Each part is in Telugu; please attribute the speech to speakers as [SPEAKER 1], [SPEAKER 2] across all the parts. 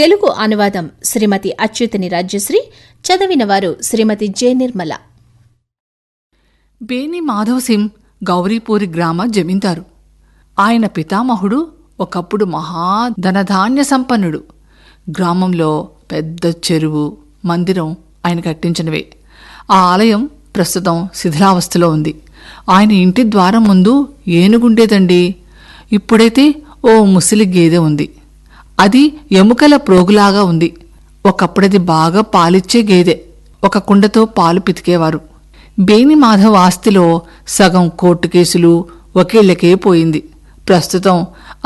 [SPEAKER 1] తెలుగు అనువాదం శ్రీమతి అచ్యుతని రాజ్యశ్రీ. చదివినవారు శ్రీమతి జె. నిర్మల.
[SPEAKER 2] బేని మాధవసింహ్ గౌరీపూరి గ్రామ జమీందారు. ఆయన పితామహుడు ఒకప్పుడు మహాధనధాన్య సంపన్నుడు. గ్రామంలో పెద్ద చెరువు, మందిరం ఆయన కట్టించినవే. ఆ ఆలయం ప్రస్తుతం శిథిలావస్థలో ఉంది. ఆయన ఇంటి ద్వారం ముందు ఏనుగుండేదండి. ఇప్పుడైతే ఓ ముసలి గేదె ఉంది. అది ఎముకల ప్రోగులాగా ఉంది. ఒకప్పుడది బాగా పాలిచ్చే గేదె. ఒక కుండతో పాలు పితికేవారు. బేని మాధవ్ ఆస్తిలో సగం కోర్టు కేసులు, వకీళ్లకే పోయింది. ప్రస్తుతం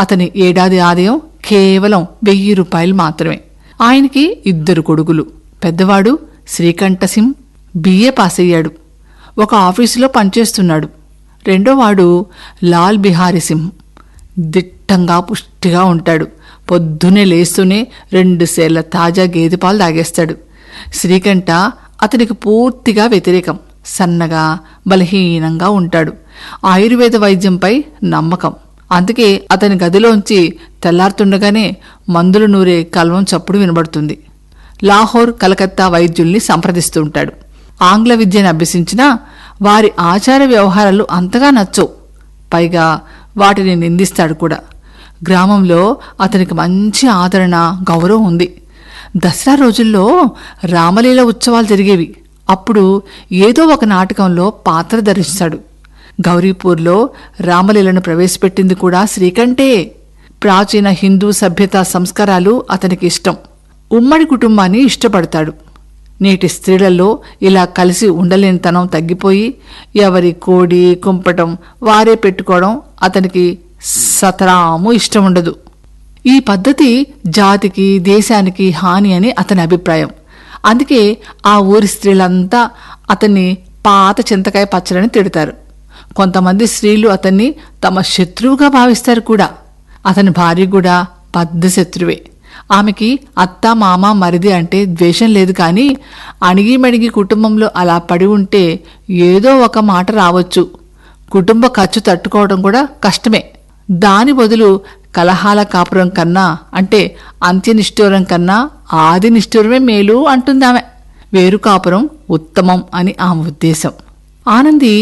[SPEAKER 2] అతని ఏడాది ఆదాయం కేవలం 1000 రూపాయలు మాత్రమే. ఆయనకి 2 కొడుకులు. పెద్దవాడు శ్రీకంఠసింహ్ BA పాస్ అయ్యాడు. ఒక ఆఫీసులో పనిచేస్తున్నాడు. రెండోవాడు లాల్ బిహారీ సింహ్ దిట్టంగా పుష్టిగా ఉంటాడు. పొద్దునే లేస్తూనే 2 సేర్ల తాజా గేదె పాలు తాగేస్తాడు. శ్రీకంఠ అతనికి పూర్తిగా వ్యతిరేకం. సన్నగా, బలహీనంగా ఉంటాడు. ఆయుర్వేద వైద్యంపై నమ్మకం. అందుకే అతని గదిలోంచి తెల్లారుతుండగానే మందులు నూరే కల్వం చప్పుడు వినబడుతుంది. లాహోర్, కలకత్తా వైద్యుల్ని సంప్రదిస్తూ ఉంటాడు. ఆంగ్ల విద్యను అభ్యసించినా వారి ఆచార వ్యవహారాలు అంతగా నచ్చవు. పైగా వాటిని నిందిస్తాడు కూడా. గ్రామంలో అతనికి మంచి ఆదరణ, గౌరవం ఉంది. దసరా రోజుల్లో రామలీల ఉత్సవాలు జరిగేవి. అప్పుడు ఏదో ఒక నాటకంలో పాత్ర ధరిస్తాడు. గౌరీపూర్లో రామలీలను ప్రవేశపెట్టింది కూడా శ్రీకంఠే. ప్రాచీన హిందూ సభ్యతా సంస్కారాలు అతనికి ఇష్టం. ఉమ్మడి కుటుంబాన్ని ఇష్టపడతాడు. నేటి స్త్రీలలో ఇలా కలిసి ఉండలేనితనం తగ్గిపోయి ఎవరి కోడి, కుంపటం వారే పెట్టుకోవడం అతనికి సతరాము ఇష్టముండదు. ఈ పద్ధతి జాతికి, దేశానికి హాని అని అతని అభిప్రాయం. అందుకే ఆ ఊరి స్త్రీలంతా అతన్ని పాత చింతకాయ పచ్చడని తిడతారు. కొంతమంది స్త్రీలు అతన్ని తమ శత్రువుగా భావిస్తారు కూడా. అతని భార్య కూడా బద్ధ శత్రువే. ఆమెకి అత్త, మామ, మరిది అంటే ద్వేషం లేదు. కానీ అణిగిమణిగి కుటుంబంలో అలా పడి ఉంటే ఏదో ఒక మాట రావచ్చు. కుటుంబ ఖర్చు తట్టుకోవడం కూడా కష్టమే. దాని బదులు కలహాల కాపురం కన్నా, అంటే అంత్యనిష్ఠూరం కన్నా ఆది నిష్ఠూరమే మేలు అంటుందామె. వేరు కాపురం ఉత్తమం అని ఆమె ఉద్దేశం. ఆనంది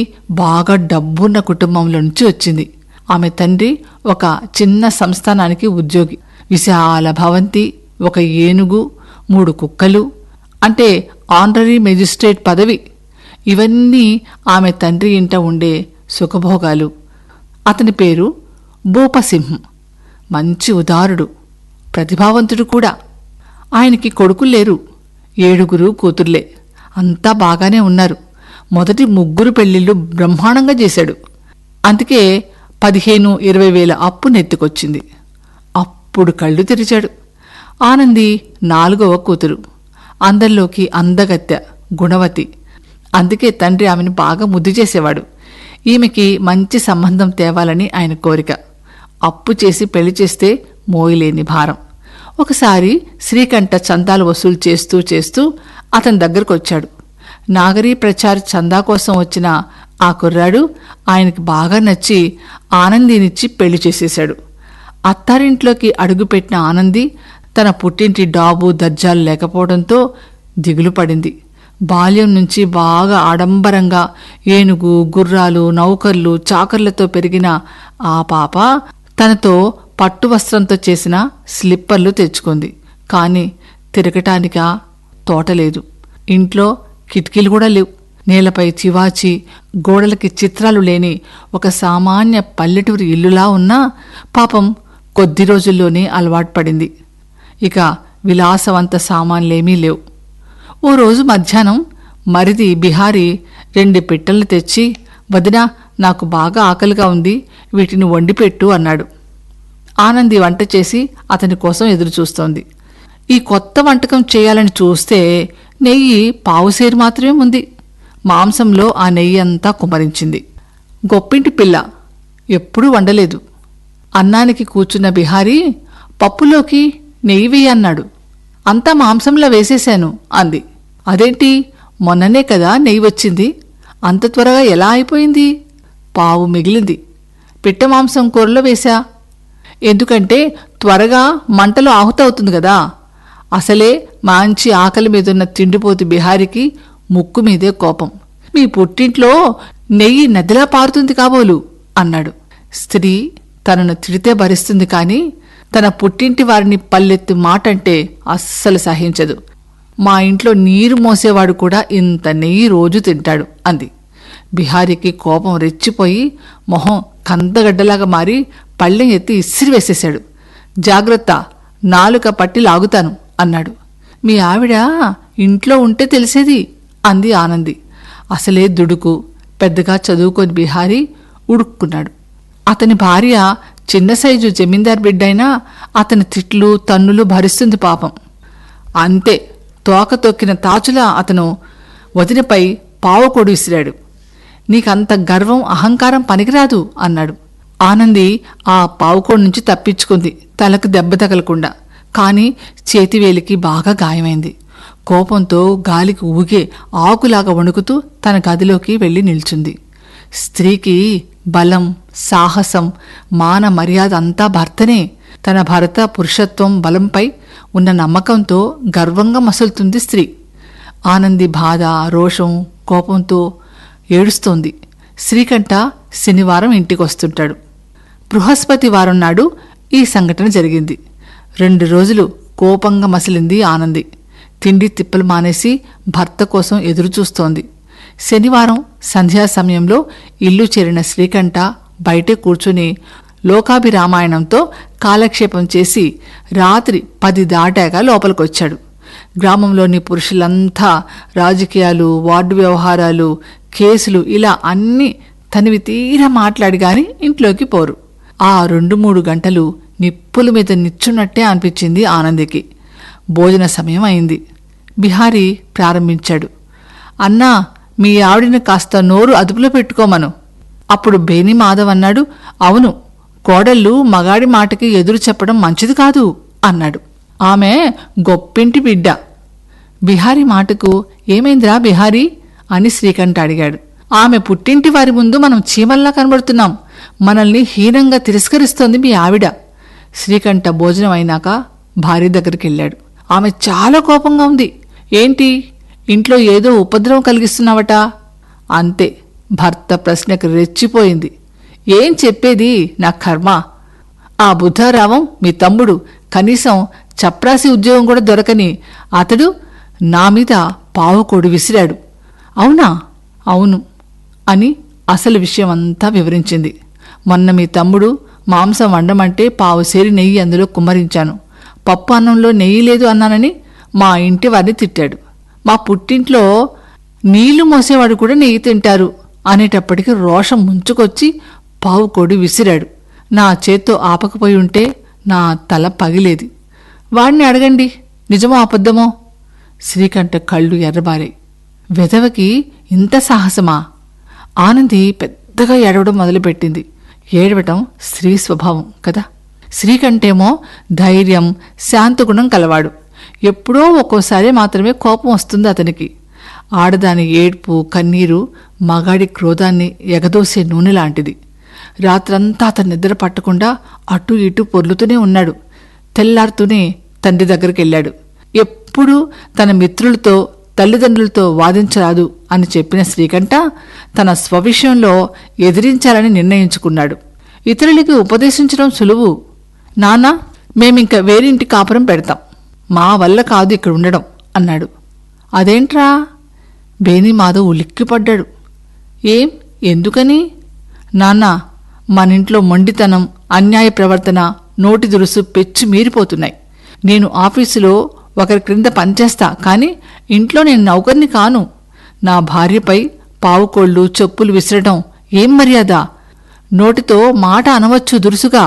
[SPEAKER 2] బాగా డబ్బున్న కుటుంబంలో నుంచి వచ్చింది. ఆమె తండ్రి ఒక చిన్న సంస్థానానికి ఉద్యోగి. విశాల భవంతి, ఒక ఏనుగు, 3 కుక్కలు, అంటే ఆనరీ మెజిస్ట్రేట్ పదవి. ఇవన్నీ ఆమె తండ్రి ఇంట ఉండే సుఖభోగాలు. అతని పేరు భూపసింహ్. మంచి ఉదారుడు, ప్రతిభావంతుడు కూడా. ఆయనకి కొడుకులు లేరు. 7 కూతుర్లే. అంతా బాగానే ఉన్నారు. మొదటి 3 పెళ్లిళ్ళు బ్రహ్మాండంగా చేశాడు. అందుకే 15-20 వేల అప్పు నెత్తికొచ్చింది. అప్పుడు కళ్ళు తెరిచాడు. ఆనంది 4వ కూతురు. అందరిలోకి అందగత్తె, గుణవతి. అందుకే తండ్రి ఆమెను బాగా ముద్దు చేసేవాడు. ఈమెకి మంచి సంబంధం తేవాలని ఆయన కోరిక. అప్పు చేసి పెళ్లి చేస్తే మోయలేని భారం. ఒకసారి శ్రీకంఠ చందాలు వసూలు చేస్తూ చేస్తూ అతని దగ్గరకు వచ్చాడు. నాగరీ ప్రచార్ చందా కోసం వచ్చిన ఆ కుర్రాడు ఆయనకి బాగా నచ్చి ఆనందినిచ్చి పెళ్లి చేసేశాడు. అత్తారింట్లోకి అడుగుపెట్టిన ఆనంది తన పుట్టింటి డాబు, దర్జాలు లేకపోవడంతో దిగులు పడింది. బాల్యం నుంచి బాగా ఆడంబరంగా ఏనుగు, గుర్రాలు, నౌకర్లు, చాకర్లతో పెరిగిన ఆ పాప తనతో పట్టు వస్త్రంతో చేసిన స్లిప్పర్లు తెచ్చుకుంది. కానీ తిరగటానికా తోటలేదు. ఇంట్లో కిటికీలు కూడా లేవు. నేలపై చివాచి, గోడలకి చిత్రాలు లేని ఒక సామాన్య పల్లెటూరి ఇల్లులా ఉన్నా పాపం కొద్ది రోజుల్లోనే అలవాటు పడింది. ఇక విలాసవంత సామాన్లేమీ లేవు. ఓ రోజు మధ్యాహ్నం మరిది బిహారీ 2 పిట్టల్ని తెచ్చి, వదినా నాకు బాగా ఆకలిగా ఉంది, వీటిని వండిపెట్టు అన్నాడు. ఆనంది వంట చేసి అతని కోసం ఎదురుచూస్తోంది. ఈ కొత్త వంటకం చేయాలని చూస్తే నెయ్యి 1/2 సేరు మాత్రమే ఉంది. మాంసంలో ఆ నెయ్యి అంతా కుమరించింది. గొప్పింటి పిల్ల, ఎప్పుడూ వండలేదు. అన్నానికి కూర్చున్న బిహారీ పప్పులోకి నెయ్యి వేయన్నాడు. అంతా మాంసంలో వేసేశాను అంది. అదేంటి, మొన్ననే కదా నెయ్యి వచ్చింది, అంత త్వరగా ఎలా అయిపోయింది? 1/2 మిగిలింది, పిట్ట మాంసం కూరలో వేశా. ఎందుకంటే త్వరగా మంటలో ఆహుతవుతుంది కదా. అసలే మంచి ఆకలి మీదున్న తిండిపోతు బిహారికి ముక్కు మీదే కోపం. మీ పుట్టింట్లో నెయ్యి నదిలా పారుతుంది కాబోలు అన్నాడు. స్త్రీ తనను తిడితే భరిస్తుంది కాని తన పుట్టింటి వారిని పల్లెత్తు మాటంటే అస్సలు సహించదు. మా ఇంట్లో నీరు మోసేవాడు కూడా ఇంత నెయ్యి రోజు తింటాడు అంది. బిహారీకి కోపం రెచ్చిపోయి మొహం కందగడ్డలాగా మారి పళ్ళెం ఎత్తి ఇసిరివేసేశాడు. జాగ్రత్త, నాలుక పట్టి లాగుతాను అన్నాడు. మీ ఆవిడ ఇంట్లో ఉంటే తెలిసేది అంది ఆనంది. అసలే దుడుకు, పెద్దగా చదువుకొని బిహారీ ఉడుక్కున్నాడు. అతని భార్య చిన్న సైజు జమీందార్ బిడ్డైనా అతని తిట్లు తన్నులు భరిస్తుంది పాపం. అంతే, తోక తొక్కిన తాచులా అతను వదినపై పావుకోడు విసిరాడు. నీకంత గర్వం అహంకారం పనికిరాదు అన్నాడు. ఆనంది ఆ పావుకోడు నుంచి తప్పించుకుంది, తలకు దెబ్బ తగలకుండా. కాని చేతివేలికి బాగా గాయమైంది. కోపంతో గాలికి ఊగే ఆకులాగా వణుకుతూ తన గదిలోకి వెళ్లి నిల్చుంది. స్త్రీకి బలం, సాహసం, మాన మర్యాద అంతా భర్తనే. తన భర్త పురుషత్వం, బలంపై ఉన్న నమ్మకంతో గర్వంగా మసులుతుంది స్త్రీ. ఆనంది బాధ, రోషం, కోపంతో ఏడుస్తోంది. శ్రీకంఠ శనివారం ఇంటికొస్తుంటాడు. బృహస్పతి వారం నాడు ఈ సంఘటన జరిగింది. 2 రోజులు కోపంగా మసిలింది ఆనంది. తిండి తిప్పలు మానేసి భర్త కోసం ఎదురుచూస్తోంది. శనివారం సంధ్యా సమయంలో ఇల్లు చేరిన శ్రీకంఠ బయటే కూర్చుని లోకాభిరామాయణంతో కాలక్షేపం చేసి రాత్రి 10 దాటాక లోపలికొచ్చాడు. గ్రామంలోని పురుషులంతా రాజకీయాలు, వార్డు వ్యవహారాలు, కేసులు ఇలా అన్నీ తనివి తీరా మాట్లాడి గాని ఇంట్లోకి పోరు. ఆ 2-3 గంటలు నిప్పుల మీద నిచ్చున్నట్టే అనిపించింది ఆనందికి. భోజన సమయం అయింది. బిహారీ ప్రారంభించాడు. అన్నా, మీ ఆవిడిని కాస్త నోరు అదుపులో పెట్టుకోమను. అప్పుడు బేని మాధవ్ అన్నాడు. అవును, కోడళ్ళు మగాడి మాటకి ఎదురు చెప్పడం మంచిది కాదు అన్నాడు. ఆమె గొప్పింటి బిడ్డ. బిహారీ మాటకు ఏమైందిరా బిహారీ అని శ్రీకంఠ అడిగాడు. ఆమె పుట్టింటి వారి ముందు మనం చీమల్లా కనబడుతున్నాం. మనల్ని హీనంగా తిరస్కరిస్తోంది మీ ఆవిడ. శ్రీకంఠ భోజనం అయినాక భార్య దగ్గరికెళ్ళాడు. ఆమె చాలా కోపంగా ఉంది. ఏంటి, ఇంట్లో ఏదో ఉపద్రవం కలిగిస్తున్నావట? అంతే, భర్త ప్రశ్నకు రెచ్చిపోయింది. ఏం చెప్పేది, నా కర్మ. ఆ బుద్ధారావం మీ తమ్ముడు కనీసం చప్రాసి ఉద్యోగం కూడా దొరకని అతడు నా మీద పావుకోడు విసిరాడు. అవునా? అవును అని అసలు విషయం అంతా వివరించింది. మొన్న మీ తమ్ముడు మాంసం వండమంటే పావుసేరి నెయ్యి అందులో కుమ్మరించాను. పప్పు అన్నంలో నెయ్యి లేదు అన్నానని మా ఇంటి వారిని తిట్టాడు. మా పుట్టింట్లో నీళ్లు మోసేవాడు కూడా నెయ్యి తింటారు అనేటప్పటికి రోషం ముంచుకొచ్చి పావుకోడి విసిరాడు. నా చేత్తో ఆపకపోయి ఉంటే నా తల పగిలేది. వాడిని అడగండి, నిజమో అబద్ధమో. శ్రీకంఠ కళ్ళు ఎర్రబారాయి. వెధవకి ఇంత సాహసమా? ఆనంది పెద్దగా ఏడవడం మొదలుపెట్టింది. ఏడవటం స్త్రీ స్వభావం కదా. శ్రీకంఠేమో ధైర్యం, శాంతగుణం కలవాడు. ఎప్పుడో ఒక్కోసారి మాత్రమే కోపం వస్తుంది అతనికి. ఆడదాని ఏడ్పు, కన్నీరు మగాడి క్రోధాన్ని ఎగదోసే నూనె లాంటిది. రాత్రంతా అతను నిద్ర పట్టకుండా అటూ ఇటూ పొర్లుతూనే ఉన్నాడు. తెల్లారుతూనే తండ్రి దగ్గరికెళ్ళాడు. ఎప్పుడూ తన మిత్రులతో, తల్లిదండ్రులతో వాదించరాదు అని చెప్పిన శ్రీకంఠ తన స్వవిషయంలో ఎదిరించాలని నిర్ణయించుకున్నాడు. ఇతరులకి ఉపదేశించడం సులువు. నాన్న, మేమింక వేరింటి కాపురం పెడతాం. మా వల్ల కాదు ఇక్కడ ఉండడం అన్నాడు. అదేంట్రా? బేనిమాధవ్ ఉలిక్కిపడ్డాడు. ఏం, ఎందుకని? నాన్న, మనింట్లో మొండితనం, అన్యాయ ప్రవర్తన, నోటి దురుసు పెచ్చి మీరిపోతున్నాయి. నేను ఆఫీసులో ఒకరి క్రింద పనిచేస్తా, కానీ ఇంట్లో నేను నౌకర్ని కాను. నా భార్యపై పావుకోళ్లు, చెప్పులు విసరడం ఏం మర్యాద? నోటితో మాట అనవచ్చు దురుసుగా.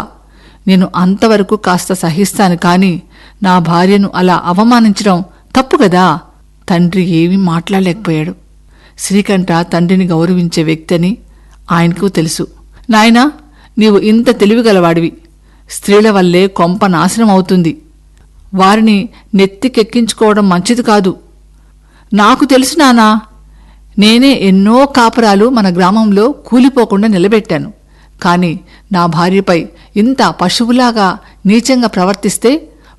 [SPEAKER 2] నేను అంతవరకు కాస్త సహిస్తాను, కాని నా భార్యను అలా అవమానించడం తప్పు కదా. తండ్రి ఏమీ మాట్లాడలేకపోయాడు. శ్రీకంఠ తండ్రిని గౌరవించే వ్యక్తిని ఆయనకు తెలుసు. నాయనా, నీవు ఇంత తెలివిగలవాడివి. స్త్రీల వల్లే కొంప నాశనం అవుతుంది. వారిని నెత్తికెక్కించుకోవడం మంచిది కాదు. నాకు తెలుసు నానా. నేనే ఎన్నో కాపురాలు మన గ్రామంలో కూలిపోకుండా నిలబెట్టాను. కాని నా భార్యపై ఇంత పశువులాగా నీచంగా ప్రవర్తిస్తే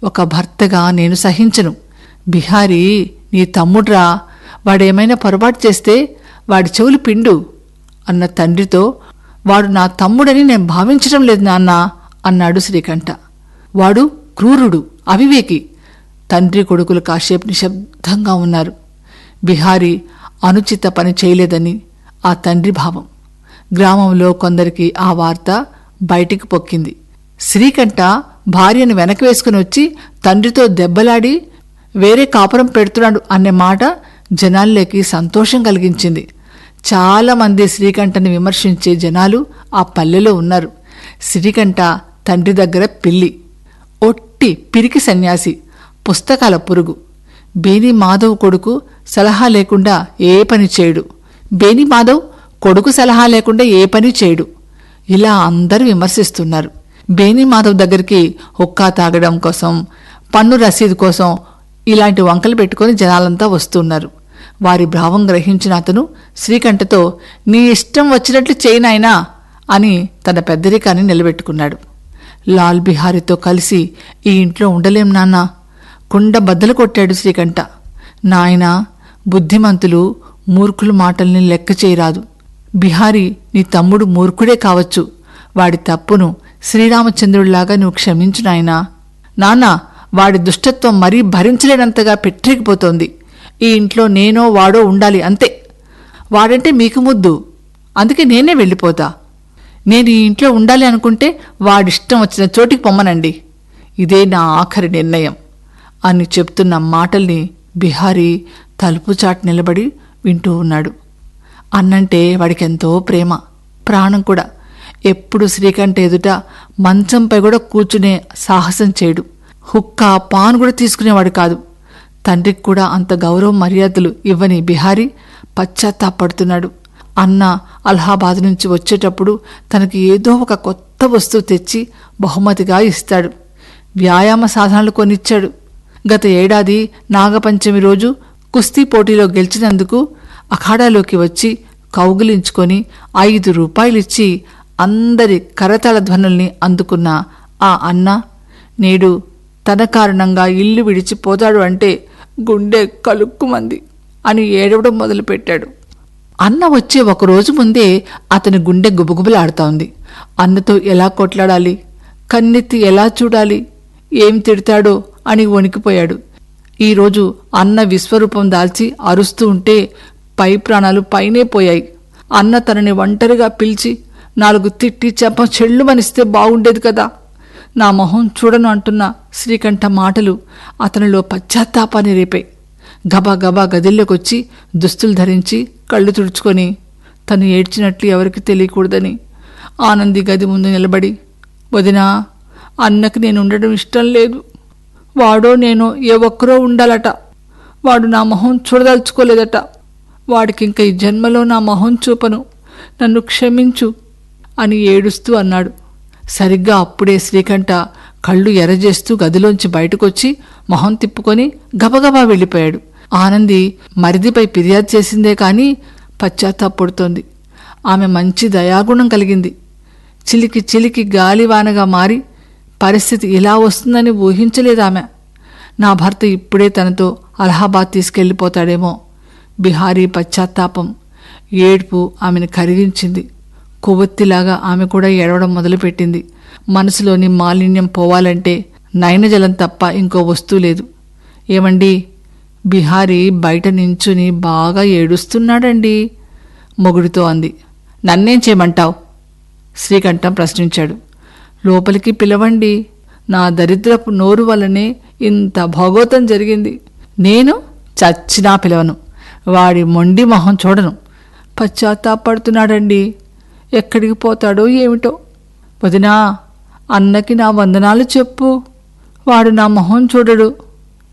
[SPEAKER 2] ఒక భర్తగా నేను సహించను. బిహారీ, నీ తమ్ముడ్రా, వాడేమైనా పొరపాటు చేస్తే వాడి చెవులు పిండు అన్న తండ్రితో, వాడు నా తమ్ముడని నేను భావించడం లేదు నాన్న అన్నాడు శ్రీకంఠ. వాడు క్రూరుడు, అవివేకి. తండ్రి కొడుకులు కాసేపు నిశ్శబ్దంగా ఉన్నారు. బిహారీ అనుచిత పని చేయలేదని ఆ తండ్రి భావం. గ్రామంలో కొందరికి ఆ వార్త బయటికి పొక్కింది. శ్రీకంఠ భార్యను వెనక వేసుకుని వచ్చి తండ్రితో దెబ్బలాడి వేరే కాపురం పెడుతున్నాడు అనే మాట జనాల్లోకి సంతోషం కలిగించింది. చాలామంది శ్రీకంఠని విమర్శించే జనాలు ఆ పల్లెలో ఉన్నారు. శ్రీకంఠ తండ్రి దగ్గర పిల్లి, ఒట్టి పిరికి సన్యాసి, పుస్తకాల పురుగు. బేని మాధవ్ కొడుకు సలహా లేకుండా ఏ పని చేయడు. బేని మాధవ్ కొడుకు సలహా లేకుండా ఏ పని చేయడు. ఇలా అందరూ విమర్శిస్తున్నారు. బేని మాధవ్ దగ్గరికి హుక్కా తాగడం కోసం, పన్ను రసీదు కోసం ఇలాంటి వంకలు పెట్టుకుని జనాలంతా వస్తున్నారు. వారి భావం గ్రహించిన అతను శ్రీకంఠతో, నీ ఇష్టం వచ్చినట్లు చేయనాయనా అని తన పెద్దరికాన్ని నిలబెట్టుకున్నాడు. లాల్ బిహారీతో కలిసి ఈ ఇంట్లో ఉండలేం నాన్నా, కుండ బద్దలు కొట్టాడు శ్రీకంఠ. నాయనా, బుద్ధిమంతులు మూర్ఖుల మాటల్ని లెక్క చేయరాదు. బిహారీ, నీ తమ్ముడు మూర్ఖుడే కావచ్చు, వాడి తప్పును శ్రీరామచంద్రుడిలాగా నువ్వు క్షమించు నాయనా. నాన్నా, వాడి దుష్టత్వం మరీ భరించలేనంతగా పెట్టిరిగిపోతోంది. ఈ ఇంట్లో నేనో వాడో ఉండాలి, అంతే. వాడంటే మీకు ముద్దు, అందుకే నేనే వెళ్ళిపోతా. నేను ఈ ఇంట్లో ఉండాలి అనుకుంటే వాడిష్టం వచ్చిన చోటికి పొమ్మనండి. ఇదే నా ఆఖరి నిర్ణయం అని చెప్తున్న మాటల్ని బిహారీ తలుపు చాటు నిలబడి వింటూ ఉన్నాడు. అన్నంటే వాడికెంతో ప్రేమ, ప్రాణం కూడా. ఎప్పుడు శ్రీకంఠ ఎదుట మంచంపై కూడా కూర్చునే సాహసం చేయడు. హుక్కా పాన్ కూడా తీసుకునేవాడు కాదు. తండ్రికి కూడా అంత గౌరవ మర్యాదలు ఇవ్వని బిహారీ పశ్చాత్తాపడుతున్నాడు. అన్న అలహాబాద్ నుంచి వచ్చేటప్పుడు తనకి ఏదో ఒక కొత్త వస్తువు తెచ్చి బహుమతిగా ఇస్తాడు. వ్యాయామ సాధనాలు కొనిచ్చాడు. గత ఏడాది నాగపంచమి రోజు కుస్తీ పోటీలో గెలిచినందుకు అఖాడాలోకి వచ్చి కౌగిలించుకొని 5 రూపాయలిచ్చి అందరి కరతాళ ధ్వనుల్ని అందుకున్న ఆ అన్న నేడు తన కారణంగా ఇల్లు విడిచిపోతాడు అంటే గుండె కలుక్కుమంది అని ఏడవడం మొదలుపెట్టాడు. అన్న వచ్చే ఒకరోజు ముందే అతని గుండె గుబగుబలాడుతోంది. అన్నతో ఎలా కొట్లాడాలి, కన్నెత్తి ఎలా చూడాలి, ఏం తిడతాడో అని వణికిపోయాడు. ఈరోజు అన్న విశ్వరూపం దాల్చి అరుస్తూ ఉంటే పై ప్రాణాలు పైనే పోయాయి. అన్న తనని ఒంటరిగా పిలిచి 4 తిట్టి చెంప చెళ్ళుమనిస్తే బాగుండేది కదా. నా మొహం చూడను అంటున్న శ్రీకంఠ మాటలు అతనిలో పశ్చాత్తాపాన్ని రేపాయి. గబా గబా గదిల్లోకొచ్చి దుస్తులు ధరించి కళ్ళు తుడుచుకొని తను ఏడ్చినట్లు ఎవరికి తెలియకూడదని ఆనంది గది ముందు నిలబడి, వదినా, అన్నకి నేను ఉండడం ఇష్టం లేదు. వాడో నేనో ఏ ఒక్కరో ఉండాలట. వాడు నా మొహం చూడదలుచుకోలేదట. వాడికింక ఈ జన్మలో నా మొహం చూపను, నన్ను క్షమించు అని ఏడుస్తూ అన్నాడు. సరిగ్గా అప్పుడే శ్రీకంఠ కళ్ళు ఎర్రజేస్తూ గదిలోంచి బయటకొచ్చి మొహం తిప్పుకొని గబగబా వెళ్ళిపోయాడు. ఆనంది మరిదిపై ఫిర్యాదు చేసిందే కానీ పశ్చాత్తాపడుతోంది. ఆమె మంచి దయాగుణం కలిగింది. చిలికి చిలికి గాలివానగా మారి పరిస్థితి ఇలా వస్తుందని ఊహించలేదామె. నా భర్త ఇప్పుడే తనతో అలహాబాద్ తీసుకెళ్ళిపోతాడేమో. బిహారీ పశ్చాత్తాపం, ఏడ్పు ఆమెను కరిగించింది. కొవ్వొత్తిలాగా ఆమె కూడా ఏడవడం మొదలుపెట్టింది. మనసులోని మాలిన్యం పోవాలంటే నయనజలం తప్ప ఇంకో వస్తువు లేదు. ఏమండి, బిహారీ బయట నించుని బాగా ఏడుస్తున్నాడండి మొగుడితో అంది. నన్నేం చేయమంటావు? శ్రీకంఠం ప్రశ్నించాడు. లోపలికి పిలవండి. నా దరిద్రపు నోరు వల్లనే ఇంత భోగోతం జరిగింది. నేను చచ్చినా పిలవను. వాడి మొండి మొహం చూడను. పశ్చాత్తాపడుతున్నాడండి. ఎక్కడికి పోతాడో ఏమిటో. వదినా, అన్నకి నా వందనాలు చెప్పు. వాడు నా మొహం చూడడు.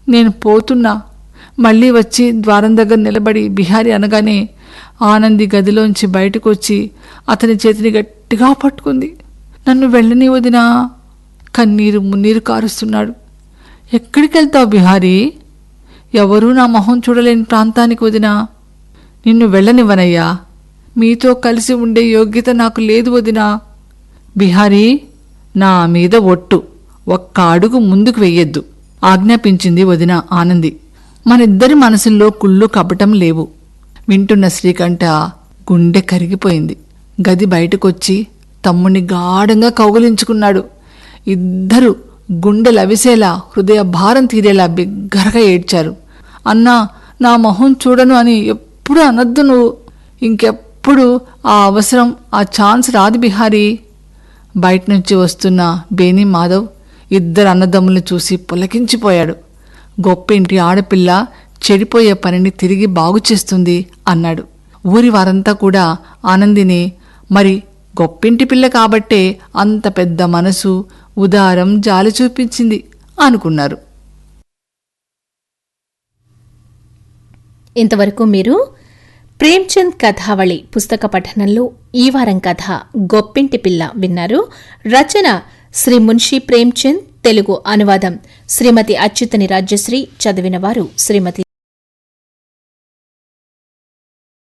[SPEAKER 2] నేను పోతున్నా. మళ్ళీ వచ్చి ద్వారం దగ్గర నిలబడి బిహారీ అనగానే ఆనంది గదిలోంచి బయటకు వచ్చి అతని చేతిని గట్టిగా పట్టుకుంది. నన్ను వెళ్ళని వదినా. కన్నీరు మున్నీరు కారుస్తున్నాడు. ఎక్కడికి వెళ్తావు బిహారీ? ఎవరూ నా మొహం చూడలేని ప్రాంతానికి వదినా. నిన్ను వెళ్ళనివ్వనయ్యా. మీతో కలిసి ఉండే యోగ్యత నాకు లేదు వదినా. బిహారీ, నా మీద ఒట్టు, ఒక్క అడుగు ముందుకు వెయ్యొద్దు ఆజ్ఞాపించింది వదిన ఆనంది. మనిద్దరి మనసుల్లో కుళ్ళు కపటం లేవు. వింటున్న శ్రీకంఠ గుండె కరిగిపోయింది. గది బయటకొచ్చి తమ్ముణ్ణి గాఢంగా కౌగిలించుకున్నాడు. ఇద్దరు గుండె లవిసేలా, హృదయ భారం తీరేలా బిగ్గరగా ఏడ్చారు. అన్నా, నా మొహం చూడను అని ఎప్పుడు అనొద్దు నువ్వు. ఇంకెప్పుడు ఆ అవసరం, ఆ ఛాన్స్ రాదు బిహారీ. బయటనుంచి వస్తున్న బేనీ మాధవ్ ఇద్దరు అన్నదమ్ముల్ని చూసి పులకించిపోయాడు. గొప్పింటి ఆడపిల్ల చెడిపోయే పనిని తిరిగి బాగుచేస్తుంది అన్నాడు. ఊరి వారంతా కూడా ఆనందిని మరి గొప్పింటి పిల్ల కాబట్టే అంత పెద్ద మనసు, ఉదారం, జాలి చూపించింది అనుకున్నారు.
[SPEAKER 1] ఇంతవరకు మీరు ప్రేమ్చంద్ కథావళి పుస్తక పఠనంలో ఈ వారం కథ గొప్పింటి పిల్ల విన్నారు. రచన శ్రీ మున్షీ ప్రేమ్చంద్, తెలుగు అనువాదం శ్రీమతి అచ్యుతని రాజ్యశ్రీ, చదివినవారు శ్రీమతి